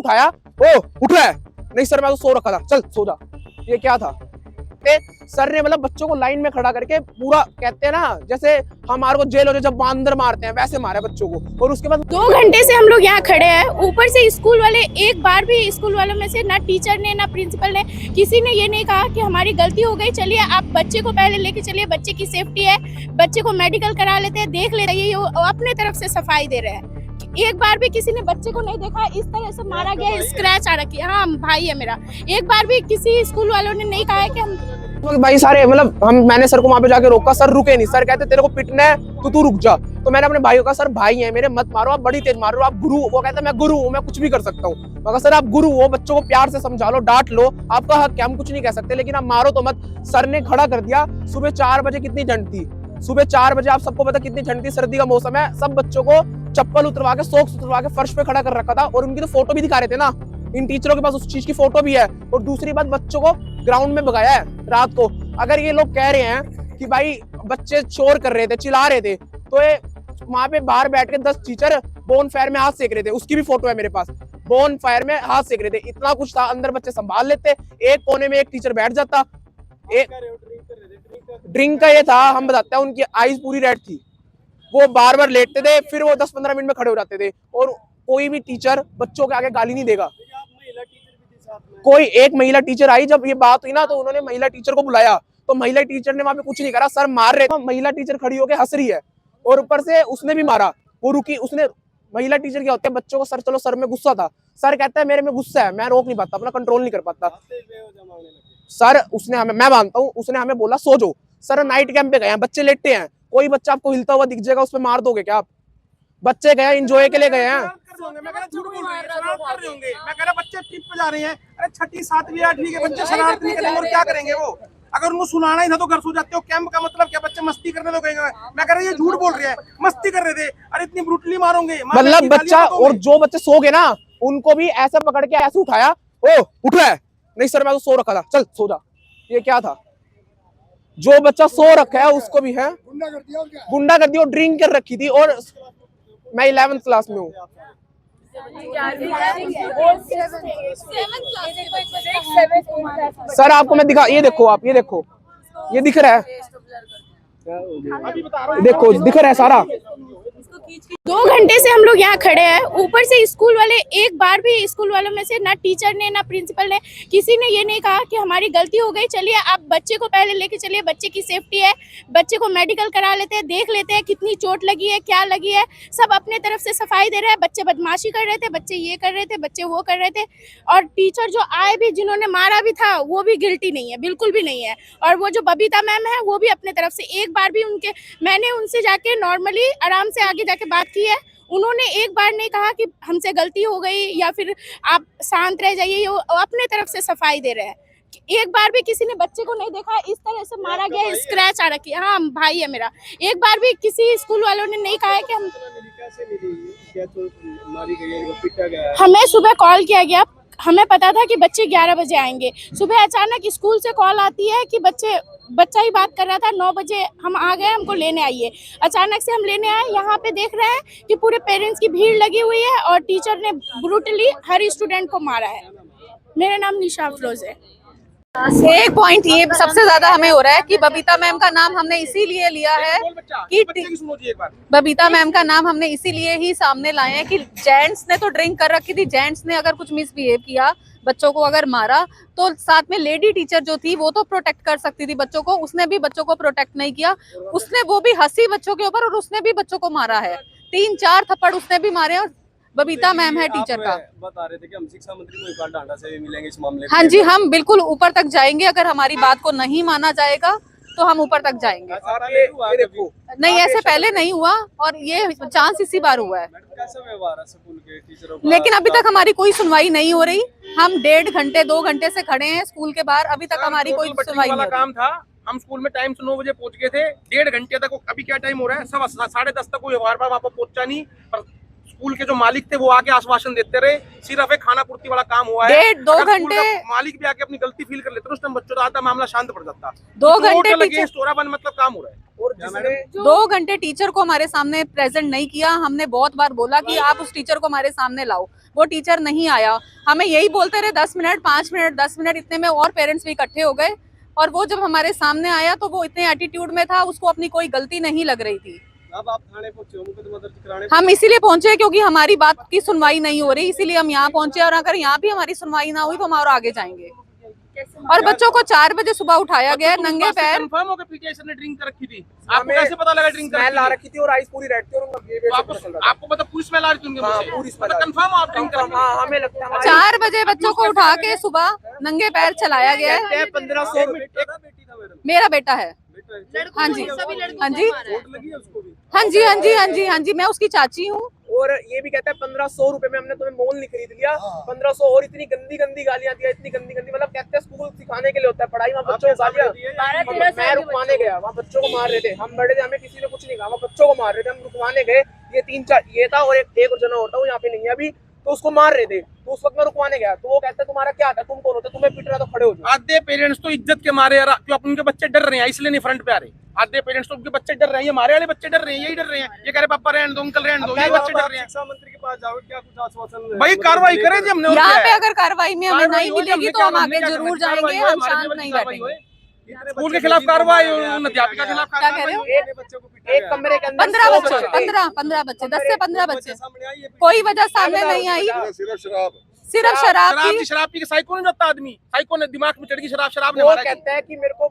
उठाया, ओ उठ रहा है, नहीं सर मैं तो सो रखा था, चल सो जा। ये क्या था? सर ने मतलब बच्चों को लाइन में खड़ा करके पूरा, कहते हैं ना जैसे हमारे को जेल हो जाए जब बांदर मारते हैं, वैसे मारा बच्चों को। और उसके बाद 2 घंटे से हम लोग यहाँ खड़े हैं। ऊपर से स्कूल वाले, एक बार भी स्कूल वालों में से ना टीचर ने ना प्रिंसिपल ने किसी ने ये नहीं कहा कि हमारी गलती हो गई, चलिए आप बच्चे को पहले लेके चलिए, बच्चे की सेफ्टी है, बच्चे को मेडिकल करा लेते हैं, देख लेते हैं। ये अपने तरफ से सफाई दे रहे हैं। एक बार भी किसी ने बच्चे को नहीं देखा, इस तरह से मारा गया, स्क्रैच आ रखी है। हाँ भाई है मेरा। एक बार भी किसी स्कूल वालों ने नहीं कहा है कि हम भाई सारे मतलब मैंने सर को वहां पे जाके रोका, सर रुके नहीं। सर कहते तेरे को पिटना है तो तू रुक जा। तो मैंने अपने भाई को कहा सर भाई है मेरे, मत मारो, आप बड़ी तेज मारो, आप गुरु। वो कहता मैं गुरु हूँ, मैं कुछ भी कर सकता हूँ। मैं कहा सर आप गुरु हो, बच्चों को प्यार से समझा लो, डांट लो, आपका हक है, हम कुछ नहीं कह सकते, लेकिन आप मारो तो मत। सर ने खड़ा कर दिया। सुबह 4 बजे कितनी ठंड थी, सुबह 4 बजे आप सबको पता कितनी ठंड थी, सर्दी का मौसम है। सब बच्चों को चप्पल उतरवा के, सॉक्स उतरवा के फर्श पे खड़ा कर रखा था। और उनकी तो फोटो भी दिखा रहे थे ना, इन टीचरों के पास उस चीज की फोटो भी है। और दूसरी बात, बच्चों को ग्राउंड में भगाया है रात को। अगर ये लोग कह रहे हैं कि भाई बच्चे शोर कर रहे थे, चिल्ला रहे थे, तो ये वहां पे बाहर बैठ के 10 टीचर बोन फायर में हाथ सेक रहे थे, उसकी भी फोटो है मेरे पास। बोन फायर में हाथ सेक रहे थे, इतना कुछ था, अंदर बच्चे संभाल लेते, एक कोने में एक टीचर बैठ जाता। ड्रिंक का ये था, हम बताते हैं, उनकी आईज पूरी रेड थी, वो बार बार लेटते थे, फिर वो 10-15 मिनट में खड़े हो जाते थे। और कोई भी टीचर बच्चों के आगे गाली नहीं देगा। कोई एक महिला टीचर आई, जब ये बात हुई ना तो उन्होंने महिला टीचर को बुलाया, तो महिला टीचर ने वहां पे कुछ नहीं करा, सर मार रहे थे, महिला टीचर खड़ी होकर हंस रही है, और ऊपर से उसने भी मारा, वो रुकी। उसने, महिला टीचर क्या होते हैं, बच्चों को सर, चलो सर में गुस्सा था, सर कहता है मेरे में गुस्सा है, मैं रोक नहीं पाता, अपना कंट्रोल नहीं कर पाता। सर उसने हमें, मैं मानता हूँ, उसने हमें बोला सो जाओ। सर नाइट कैंप पे गए, बच्चे लेटे हैं, कोई बच्चा आपको हिलता हुआ दिख जाएगा, उस पर मार दोगे क्या आप? बच्चे गए एंजॉय के लिए गए हैं। मैं कह रहा झूठ बोल रहे हैं, शरारत कर रहे होंगे। मैं कह रहा बच्चे ट्रिप पे जा रहे हैं, अरे 6ठी 7वीं 8वीं के बच्चे शरारत नहीं करेंगे और क्या करेंगे वो? अगर उनको सुनाना ही था तो घर सो जाते हो। कैंप का मतलब क्या, बच्चे मस्ती करने तो कहेंगे। मैं कह रहा ये झूठ बोल रहे हैं, मस्ती कर रहे थे, अरे इतनी ब्रूटली मारोगे मतलब बच्चा, और जो बच्चे सो गए ना उनको भी ऐसा पकड़ के ऐसे उठाया, ओ उठ रहा है, नहीं सर मैं तो सो रखा था, चल सो जा। ये क्या था? जो बच्चा सो रखा है उसको भी है गुंडा कर दिया, ड्रिंक कर रखी थी। और मैं 11th क्लास में हूँ। सर आपको मैं दिखा, ये देखो आप, ये देखो, ये दिख रहा है, देखो दिख रहा है सारा। 2 घंटे से हम लोग यहाँ खड़े हैं। ऊपर से स्कूल वाले, एक बार भी स्कूल वालों में से ना टीचर ने ना प्रिंसिपल ने किसी ने ये नहीं कहा कि हमारी गलती हो गई, चलिए आप बच्चे को पहले लेके चलिए, बच्चे की सेफ्टी है, बच्चे को मेडिकल करा लेते हैं, देख लेते हैं कितनी चोट लगी है, क्या लगी है। सब अपने तरफ से सफाई दे रहे हैं। बच्चे बदमाशी कर रहे थे, बच्चे ये कर रहे थे, बच्चे वो कर रहे थे। और टीचर जो आए भी, जिन्होंने मारा भी था, वो भी गिल्टी नहीं है, बिल्कुल भी नहीं है। और वो जो बबीता मैम है, वो भी अपने तरफ से, एक बार भी उनके, मैंने उनसे जाके नॉर्मली आराम से आगे जाके बात की है, उन्होंने एक बार नहीं कहा कि हमसे गलती हो गई या फिर आप शांत रह जाइए। वो अपने तरफ से सफाई दे रहे हैं। एक बार भी किसी ने बच्चे को नहीं देखा, इस तरह से मारा गया, स्क्रैच आ रखी है। हाँ भाई है मेरा। एक बार भी किसी स्कूल वालों ने नहीं कहा है कि हम, हमें सुबह कॉल किया गया, हमें पता था कि बच्चे 11 बजे आएंगे। सुबह अचानक स्कूल से कॉल आती है कि बच्चा ही बात कर रहा था, 9 बजे हम आ गए, हमको लेने आइए। अचानक से हम लेने आए, यहाँ पे देख रहे हैं कि पूरे पेरेंट्स की भीड़ लगी हुई है और टीचर ने ब्रूटली हर स्टूडेंट को मारा है। मेरा नाम निशा अफरोज है। एक पॉइंट ये सबसे ज्यादा हमें हो रहा है कि बबीता मैम का नाम हमने इसीलिए लिया है कि बबीता मैम का नाम हमने इसीलिए ही सामने लाए हैं कि जेंट्स ने तो ड्रिंक कर रखी थी, जेंट्स ने अगर कुछ मिसबिहेव किया, बच्चों को अगर मारा, तो साथ में लेडी टीचर जो थी वो तो प्रोटेक्ट कर सकती थी बच्चों को, उसने भी बच्चों को प्रोटेक्ट नहीं किया। उसने वो भी हंसी बच्चों के ऊपर और उसने भी बच्चों को मारा है। 3-4 थप्पड़ उसने भी मारे। और बबीता मैम है टीचर का। बता रहे थे कि हम शिक्षा मंत्री महिपाल ढांडा से भी मिलेंगे इस मामले में। हाँ जी, हम बिल्कुल ऊपर तक जाएंगे। अगर हमारी बात को नहीं माना जाएगा तो हम ऊपर तक जाएंगे। नहीं, ऐसे पहले नहीं हुआ और ये चांस इसी बार हुआ है। कैसा व्यवहार है स्कूल के टीचरों का? लेकिन अभी तक हमारी कोई सुनवाई नहीं हो रही। हम 1.5 घंटे 2 घंटे से खड़े हैं स्कूल के बाहर, अभी तक हमारी कोई सुनवाई नहीं। काम था, हम स्कूल में टाइम से 9 बजे पहुंच गए थे, 1.5 घंटे तक। अभी क्या टाइम हो रहा है, 10:15 तक कोई व्यवहार वहाँ पर पहुंचा नहीं। स्कूल के जो मालिक थे वो आके आश्वासन देते रहे, सिर्फ एक खाना पूर्ति वाला काम हुआ है। 1.5-2 अगर स्कूल घंटे का मालिक भी आके अपनी गलती फील कर लेते ना, उस टाइम बच्चों का आधा मामला शांत पड़ जाता। 2 घंटे टीचर मतलब काम हो रहा है। और जिसने 2 घंटे टीचर को हमारे सामने प्रेजेंट नहीं किया। हमने बहुत बार बोला कि आप उस टीचर को हमारे सामने लाओ, वो टीचर नहीं आया। हमें यही बोलते रहे 10 मिनट 5 मिनट 10 मिनट, इतने में और पेरेंट्स भी इकट्ठे हो गए। और वो जब हमारे सामने आया तो वो इतने एटीट्यूड में था, उसको अपनी कोई गलती नहीं लग रही थी। अब आप थाने पहुंचे हो, मुकदमा दर्ज कराने हम इसीलिए पहुंचे क्योंकि हमारी बात की सुनवाई नहीं हो रही, इसीलिए हम यहाँ पहुंचे। और अगर यहाँ भी हमारी सुनवाई ना हुई तो हम और आगे जाएंगे। और बच्चों को 4 बजे सुबह उठाया गया नंगे पैर। कंफर्म हो गया पीटीआई सर ने ड्रिंक कर रखी थी? आपको कैसे पता लगा ड्रिंक कर स्मेल आ रखी रखी थी और आइस पूरी रेड थी और उनका behavior सब पसंद आता आपको पता पूरी स्मेल आ रही थी उनके मुंह से? पूरी smell आ रही थी। कंफर्म आप ड्रिंक कर था। हाँ हमें लगता है 4 बजे बच्चों को उठा के सुबह नंगे पैर चलाया गया है। 1500 मेरा बेटा है। हाँ जी हाँ जी हाँ जी हाँ जी हाँ जी हाँ जी, मैं उसकी चाची हूँ। और ये भी कहता है 1500 रुपए में हमने तुम्हें मोल नहीं खरीद लिया, 1500 और इतनी गंदी गंदी गालियां दिया, इतनी गंदी गंदी, मतलब कहते हैं स्कूल सिखाने के लिए होता है, पढ़ाई में बच्चों को गालियां। मैं रुकवाने गया, वहाँ बच्चों को मार रहे थे, हम बड़े थे, हमें किसी ने कुछ नहीं कहा, वहाँ बच्चों को मार रहे थे, हम रुकवाने गए। ये 3-4 ये था और एक और जना होता, वो यहाँ पे नहीं है अभी, तो उसको मार रहे थे। तो उस वक्त मैं रुकवाने गया तो वो कहता है तुम्हारा क्या था, तुम कौन होते, तुम्हें पिट रहा तो खड़े हो जाओ। आधे पेरेंट्स तो इज्जत के मारे यार, क्यों उनके बच्चे डर रहे हैं इसलिए नहीं फ्रंट पे आ रहे। आधे पेरेंट्स तो उनके बच्चे डर रहे हैं, ये हमारे वाले बच्चे डर रहे हैं, यही डर रहे हैं। ये कह रहे पापा रहने दो, अंकल रहने दो, ये बच्चे डर रहे हैं। शिक्षा मंत्री के पास जाओ, क्या कुछ आश्वासन? भाई कार्रवाई करें जी हमने। यहाँ पे अगर कार्रवाई में हमें नहीं मिलेगी तो हम आगे जरूर जाएंगे, हम शांत नहीं बैठेंगे। स्कूल के खिलाफ कार्रवाई, अध्यापिका के खिलाफ क्या कह रहे हो? एक कमरे के अंदर 15 100 बच्चे, 15 बच्चे, 10 से 15 बच्चे, सामने आई है? कोई वजह सामने नहीं आई। सिर्फ शराब शराब की की, शराब पी के साइको नहीं जाता आदमी, साइको ने दिमाग में चढ़ गई शराब, शराब ने वो मारा। कहता है कि मेरे को